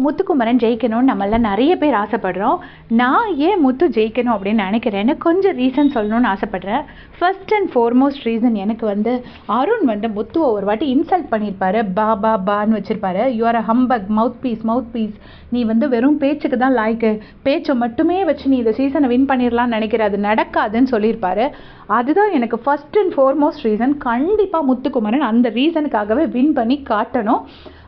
முத்துக்குமரன் ஜெயிக்கணும்னு நம்மளாம் நிறைய பேர் ஆசைப்படுறோம். நான் ஏன் முத்து ஜெயிக்கணும் அப்படின்னு நினைக்கிறேன்னு கொஞ்சம் ரீசன் சொல்லணும்னு ஆசைப்படுறேன். ஃபர்ஸ்ட் அண்ட் ஃபார்மோஸ்ட் ரீசன் எனக்கு அருண் முத்துவை ஒரு வாட்டி இன்சல்ட் பண்ணியிருப்பாரு. பா பா பான்னு வச்சிருப்பாரு. யூஆர் அ ஹம்பக், மவுத் பீஸ், நீ வெறும் பேச்சுக்கு தான் லாய்க்கு, பேச்சை மட்டுமே வச்சு நீ இந்த சீசனை வின் பண்ணிடலாம்னு நினைக்கிற, அது நடக்காதுன்னு சொல்லியிருப்பாரு. அதுதான் எனக்கு ஃபர்ஸ்ட் அண்ட் ஃபார்மோஸ்ட் ரீசன். கண்டிப்பாக முத்துக்குமரன் அந்த ரீசனுக்காகவே வின் பண்ணி காட்டணும்.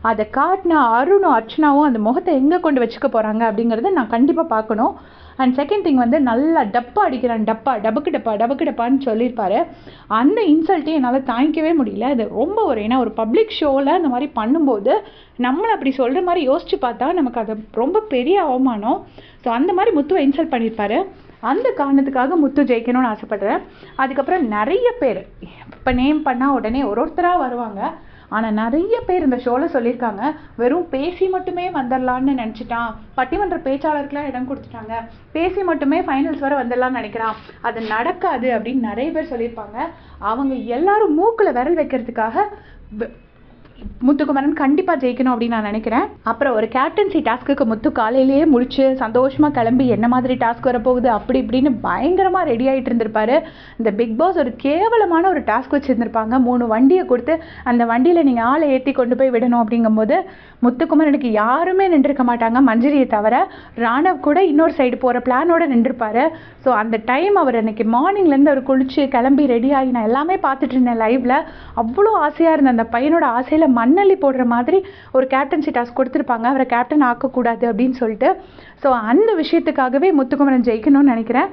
அதை காட்டினா அருணும் அர்ச்சனாவும் அந்த முகத்தை எங்கே கொண்டு வச்சுக்க போகிறாங்க அப்படிங்கிறத நான் கண்டிப்பாக பார்க்கணும். அண்ட் செகண்ட் திங் நல்லா டப்பா அடிக்கிறான், டபக்கு டப்பான்னு சொல்லியிருப்பாரு. அந்த இன்சல்ட்டையும் என்னால் தாங்கிக்கவே முடியல. அது ரொம்ப ஏன்னா ஒரு பப்ளிக் ஷோவில் அந்த மாதிரி பண்ணும்போது நம்மளை அப்படி சொல்கிற மாதிரி யோசிச்சு பார்த்தா நமக்கு அது ரொம்ப பெரிய அவமானம். ஸோ அந்த மாதிரி முத்துவை இன்சல்ட் பண்ணியிருப்பாரு. அந்த காரணத்துக்காக முத்து ஜெயிக்கணும்னு ஆசைப்படுறேன். அதுக்கப்புறம் நிறைய பேர் இப்போ நேம் பண்ணால் உடனே ஒருத்தராக வருவாங்க. ஆனால் நிறைய பேர் இந்த ஷோவில் சொல்லியிருக்காங்க, வெறும் பேசி மட்டுமே வந்துடலான்னு நினச்சிட்டான், பட்டிமன்ற பேச்சாளருக்குலாம் இடம் கொடுத்துட்டாங்க, பேசி மட்டுமே ஃபைனல்ஸ் வரை வந்துடலான்னு நினைக்கிறான், அது நடக்காது அப்படின்னு நிறைய பேர் சொல்லியிருப்பாங்க. அவங்க எல்லாரும் மூக்கில் விரல் வைக்கிறதுக்காக முத்துக்குமரன் கண்டிப்பாக ஜெயிக்கணும் அப்படின்னு நான் நினைக்கிறேன். அப்புறம் ஒரு கேப்டன்சி டாஸ்க்கு முத்து காலையிலேயே முடிச்சு சந்தோஷமாக கிளம்பி என்ன மாதிரி டாஸ்க் வரப்போகுது அப்படி இப்படின்னு பயங்கரமாக ரெடி ஆகிட்டு இருந்திருப்பாரு. இந்த பிக் பாஸ் ஒரு கேவலமான ஒரு டாஸ்க் வச்சுருந்துருப்பாங்க. 3 வண்டியை கொடுத்து அந்த வண்டியில் நீங்கள் ஆளை ஏற்றி கொண்டு போய் விடணும். அப்படிங்கும்போது முத்துக்குமரனுக்கு யாருமே நின்றுருக்க மாட்டாங்க, மஞ்சரியை தவிர. ராணவ் கூட இன்னொரு சைடு போகிற பிளானோட நின்றுருப்பாரு. ஸோ அந்த டைம் அவர் அன்றைக்கி மார்னிங்லேருந்து அவர் குளிச்சு கிளம்பி ரெடி ஆகி நான் எல்லாமே பார்த்துட்டு இருந்தேன் லைவில். அவ்வளோ ஆசையாக இருந்தேன். அந்த பையனோட ஆசையில் மண்ணள்ளி போடுற மாதிரி ஒரு கேப்டன்சி டாஸ்க் கொடுத்துருப்பாங்க, அவரை கேப்டன் ஆக்கக்கூடாது அப்படின்னு சொல்லிட்டு. ஸோ அந்த விஷயத்துக்காகவே முத்துக்குமரன் ஜெயிக்கணும்னு நினைக்கிறேன்.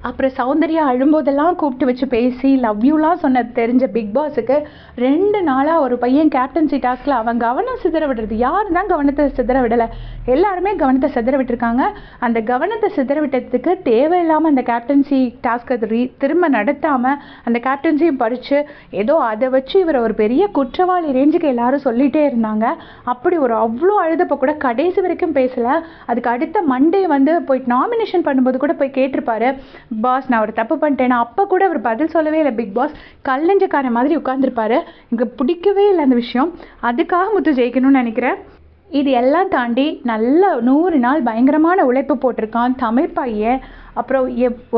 அப்புறம் சௌந்தர்யா அழும்போதெல்லாம் கூப்பிட்டு வச்சு பேசி லவ் யூலாம் சொன்ன தெரிஞ்ச பிக் பாஸுக்கு 2 நாளாக ஒரு பையன் கேப்டன்சி டாஸ்கில் அவன் கவனம் சிதற விடுறது. யார் தான் கவனத்தை சிதற விடலை, எல்லாருமே கவனத்தை சிதற விட்டுருக்காங்க. அந்த கவனத்தை சிதற விட்டதுக்கு தேவையில்லாமல் அந்த கேப்டன்சி டாஸ்க்கை திரும்ப நடத்தாமல் அந்த கேப்டன்சியும் பறித்து ஏதோ அதை வச்சு இவரை ஒரு பெரிய குற்றவாளி ரேஞ்சுக்கு எல்லாரும் சொல்லிகிட்டே இருந்தாங்க. அப்படி அவ்வளோ அழுதப்போ கூட கடைசி வரைக்கும் பேசலை. அதுக்கு அடுத்த மண்டே போயிட்டு நாமினேஷன் பண்ணும்போது கூட போய் கேட்டிருப்பாரு, பாஸ் நான் ஒரு தப்பு பண்ணிட்டேன்னா. அப்போ கூட அவர் பதில் சொல்லவே இல்லை. பிக் பாஸ் கல்லஞ்சக்கார மாதிரி உட்காந்துருப்பாரு. எனக்கு பிடிக்கவே இல்லை அந்த விஷயம். அதுக்காக முத்து ஜெயிக்கணும்னு நினைக்கிறேன். இது எல்லாம் தாண்டி நல்ல 100 நாள் பயங்கரமான உழைப்பு போட்டிருக்கான் தமிழ் பையன். அப்புறம்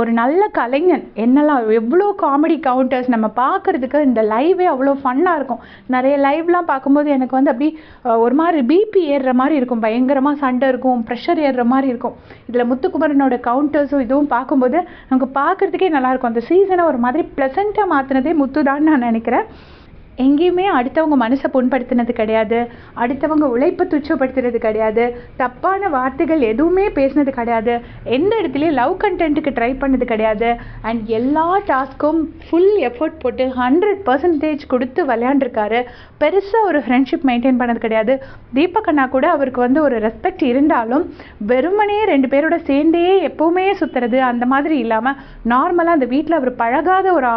ஒரு நல்ல கலைஞன். என்னெல்லாம் எவ்வளோ காமெடி கவுண்டர்ஸ் நம்ம பார்க்குறதுக்கு இந்த லைவே அவ்வளோ ஃபன்னாக இருக்கும். நிறைய லைவ்லாம் பார்க்கும்போது எனக்கு அப்படி ஒரு மாதிரி பிபி ஏறுற மாதிரி இருக்கும், பயங்கரமாக சண்டை இருக்கும், ப்ரெஷர் ஏறுற மாதிரி இருக்கும். இதில் முத்துக்குமரனோட கவுண்டர்ஸும் இதுவும் பார்க்கும்போது நமக்கு பார்க்குறதுக்கே நல்லாயிருக்கும். அந்த சீசனை ஒரு மாதிரி ப்ளசண்ட்டாக மாற்றினதே முத்து தான் நான் நினைக்கிறேன். எங்கேயுமே அடுத்தவங்க மனசை புண்படுத்தினது கிடையாது, அடுத்தவங்க உழைப்பை துச்சப்படுத்துறது கிடையாது, தப்பான வார்த்தைகள் எதுவுமே பேசினது கிடையாது, எந்த இடத்துலையும் லவ் கண்டென்ட்டுக்கு ட்ரை பண்ணது கிடையாது. அண்ட் எல்லா டாஸ்க்கும் ஃபுல் எஃபர்ட் போட்டு 100% கொடுத்து விளையாண்டுருக்காரு. பெருசாக ஒரு ஃப்ரெண்ட்ஷிப் மெயின்டைன் பண்ணது கிடையாது. தீபக் அண்ணா கூட அவருக்கு ஒரு ரெஸ்பெக்ட் இருந்தாலும் வெறுமனே 2 பேரோட சேர்ந்தே எப்போவுமே சுற்றுறது அந்த மாதிரி இல்லாமல் நார்மலாக அந்த வீட்டில் அவர் பழகாத ஒரு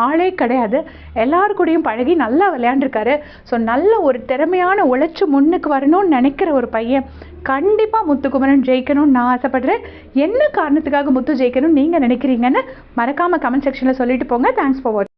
ஆளே கிடையாது. எல்லாருக்கூடையும் பழகி நல்லா விளையாண்டுருக்காரு. ஸோ நல்ல ஒரு திறமையான உழைச்சி முன்னுக்கு வரணும்னு நினைக்கிற ஒரு பையன். கண்டிப்பாக முத்துக்குமரன் ஜெயிக்கணும்னு நான் ஆசைப்படுறேன். என்ன காரணத்துக்காக முத்து ஜெயிக்கணும்னு நீங்கள் நினைக்கிறீங்கன்னு மறக்காமல் கமெண்ட் செக்ஷனில் சொல்லிட்டு போங்க. தேங்க்ஸ் ஃபார் வாட்சிங்.